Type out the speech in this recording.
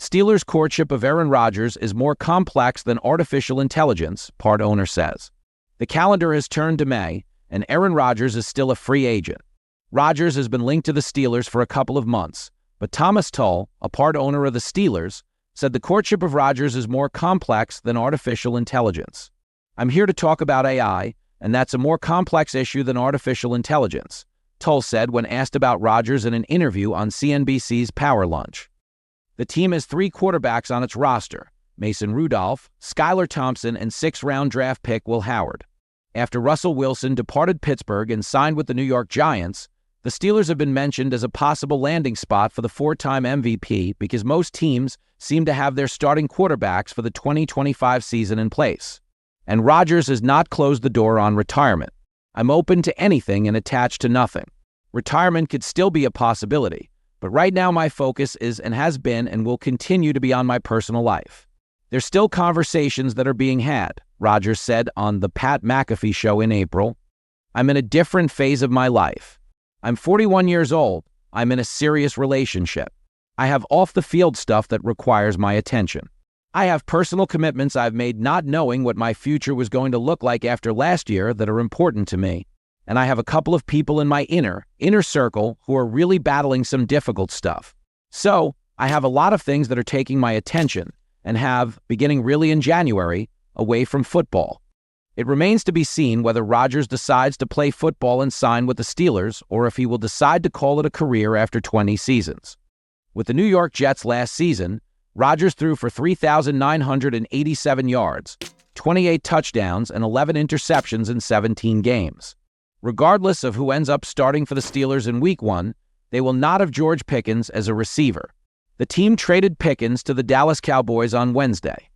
Steelers' courtship of Aaron Rodgers is more complex than artificial intelligence, part owner says. The calendar has turned to May, and Aaron Rodgers is still a free agent. Rodgers has been linked to the Steelers for a couple of months, but Thomas Tull, a part owner of the Steelers, said the courtship of Rodgers is more complex than artificial intelligence. "I'm here to talk about AI, and that's a more complex issue than artificial intelligence," Tull said when asked about Rodgers in an interview on CNBC's Power Lunch. The team has 3 quarterbacks on its roster: Mason Rudolph, Skylar Thompson, and 6th-round draft pick Will Howard. After Russell Wilson departed Pittsburgh and signed with the New York Giants, the Steelers have been mentioned as a possible landing spot for the 4-time MVP because most teams seem to have their starting quarterbacks for the 2025 season in place. And Rodgers has not closed the door on retirement. "I'm open to anything and attached to nothing. Retirement could still be a possibility, but right now my focus is and has been and will continue to be on my personal life. There's still conversations that are being had," Rodgers said on The Pat McAfee Show in April. "I'm in a different phase of my life. I'm 41 years old. I'm in a serious relationship. I have off-the-field stuff that requires my attention. I have personal commitments I've made not knowing what my future was going to look like after last year that are important to me. And I have a couple of people in my inner circle who are really battling some difficult stuff. So I have a lot of things that are taking my attention and have, beginning really in January, away from football. It remains to be seen whether Rodgers decides to play football and sign with the Steelers or if he will decide to call it a career after 20 seasons. With the New York Jets last season, Rodgers threw for 3,987 yards, 28 touchdowns, and 11 interceptions in 17 games. Regardless of who ends up starting for the Steelers in Week 1, they will not have George Pickens as a receiver. The team traded Pickens to the Dallas Cowboys on Wednesday.